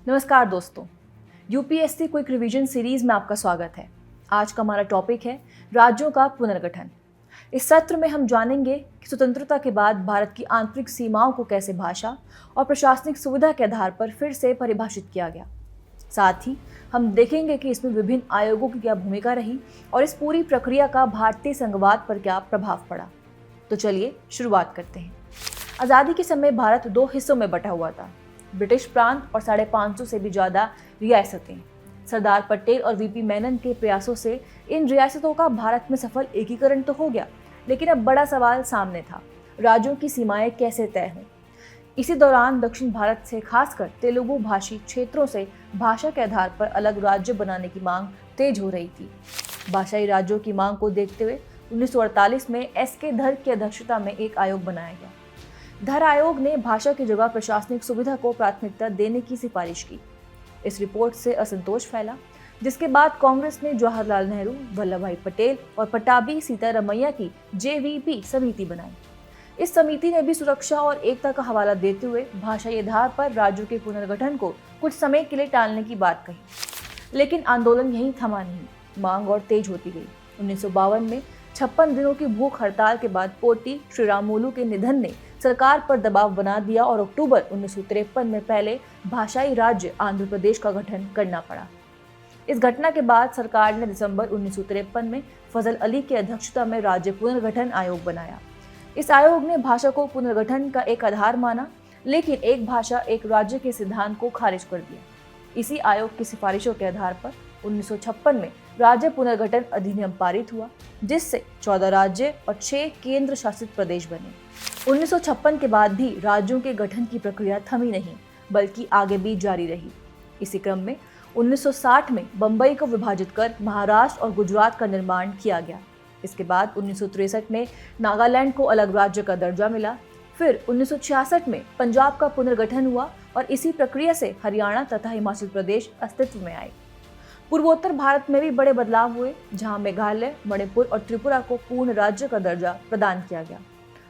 नमस्कार दोस्तों, UPSC quick revision series में आपका स्वागत है। आज का हमारा टॉपिक है राज्यों का पुनर्गठन। इस सत्र में हम जानेंगे कि स्वतंत्रता के बाद भारत की आंतरिक सीमाओं को कैसे भाषा और प्रशासनिक सुविधा के आधार पर फिर से परिभाषित किया गया। साथ ही हम देखेंगे कि इसमें विभिन्न आयोगों की क्या भूमिका रही और इस पूरी प्रक्रिया का भारतीय संघवाद पर क्या प्रभाव पड़ा। तो चलिए शुरुआत करते हैं। आज़ादी के समय भारत दो हिस्सों में बटा हुआ था, ब्रिटिश प्रांत और 550 से भी ज़्यादा रियासतें। सरदार पटेल और वीपी मेनन के प्रयासों से इन रियासतों का भारत में सफल एकीकरण तो हो गया, लेकिन अब बड़ा सवाल सामने था, राज्यों की सीमाएं कैसे तय हों। इसी दौरान दक्षिण भारत से खासकर तेलुगु भाषी क्षेत्रों से भाषा के आधार पर अलग राज्य बनाने की मांग तेज हो रही थी। भाषाई राज्यों की मांग को देखते हुए 1948 में एस.के. धर की अध्यक्षता में एक आयोग बनाया गया। धर आयोग ने भाषा की जगह प्रशासनिक सुविधा को प्राथमिकता देने की सिफारिश की। इस रिपोर्ट से असंतोष फैला, जिसके बाद कांग्रेस ने जवाहरलाल नेहरू, वल्लभ भाई पटेल और पट्टाभी सीतारमैया की जेवीपी समिति बनाई। इस समिति ने भी सुरक्षा और एकता का हवाला देते हुए भाषाई आधार पर राज्यों के पुनर्गठन को कुछ समय के लिए टालने की बात कही, लेकिन आंदोलन यहीं थमा नहीं, मांग और तेज होती गई। 1952 में 56 दिनों की भूख हड़ताल के बाद पोटी श्रीरामुलु के निधन ने सरकार पर दबाव बना दिया और अक्टूबर 1953 में पहले भाषाई राज्य आंध्र प्रदेश का गठन करना पड़ा। इस घटना के बाद सरकार ने दिसंबर 1953 में फजल अली की अध्यक्षता में राज्य पुनर्गठन आयोग बनाया। इस आयोग ने भाषा को पुनर्गठन का एक आधार माना, लेकिन एक भाषा एक राज्य के सिद्धांत को खारिज कर दिया। इसी आयोग की सिफारिशों के आधार पर 1956 में राज्य पुनर्गठन अधिनियम पारित हुआ, जिससे 14 राज्य और 6 केंद्र शासित प्रदेश बने। 1956 के बाद भी राज्यों के गठन की प्रक्रिया थमी नहीं, बल्कि आगे भी जारी रही। इसी क्रम में 1960 में बंबई को विभाजित कर महाराष्ट्र और गुजरात का निर्माण किया गया। इसके बाद 1963 में नागालैंड को अलग राज्य का दर्जा मिला। फिर 1966 में पंजाब का पुनर्गठन हुआ और इसी प्रक्रिया से हरियाणा तथा हिमाचल प्रदेश अस्तित्व में आए। पूर्वोत्तर भारत में भी बड़े बदलाव हुए, जहां मेघालय, मणिपुर और त्रिपुरा को पूर्ण राज्य का दर्जा प्रदान किया गया।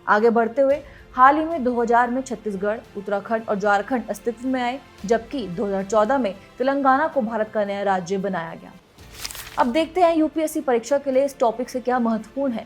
आगे बढ़ते हुए हाल ही में 2000 में छत्तीसगढ़, उत्तराखंड और झारखंड अस्तित्व में आए, जबकि 2014 में तेलंगाना को भारत का नया राज्य बनाया गया। अब देखते हैं यूपीएससी परीक्षा के लिए इस टॉपिक से क्या महत्वपूर्ण है।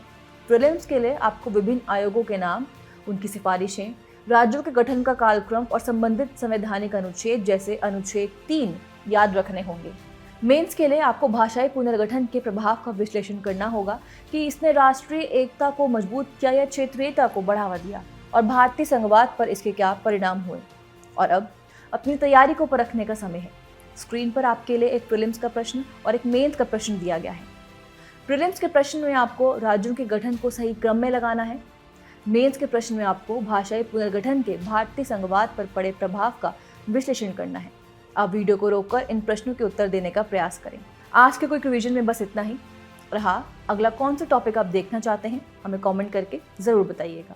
प्रीलिम्स के लिए आपको विभिन्न आयोगों के नाम, उनकी सिफारिशें, राज्यों के गठन का कालक्रम और संबंधित संवैधानिक अनुच्छेद जैसे अनुच्छेद 3 याद रखने होंगे। मेंस के लिए आपको भाषाई पुनर्गठन के प्रभाव का विश्लेषण करना होगा कि इसने राष्ट्रीय एकता को मजबूत किया या क्षेत्रीयता को बढ़ावा दिया और भारतीय संघवाद पर इसके क्या परिणाम हुए। और अब अपनी तैयारी को परखने का समय है। स्क्रीन पर आपके लिए एक प्रीलिम्स का प्रश्न और एक मेंस का प्रश्न दिया गया है। प्रीलिम्स के प्रश्न में आपको राज्यों के गठन को सही क्रम में लगाना है। मेंस के प्रश्न में आपको भाषाई पुनर्गठन के भारतीय संघवाद पर पड़े प्रभाव का विश्लेषण करना है। आप वीडियो को रोककर इन प्रश्नों के उत्तर देने का प्रयास करें। आज के क्विक रिवीजन में बस इतना ही। और हाँ, अगला कौन सा टॉपिक आप देखना चाहते हैं हमें कमेंट करके ज़रूर बताइएगा।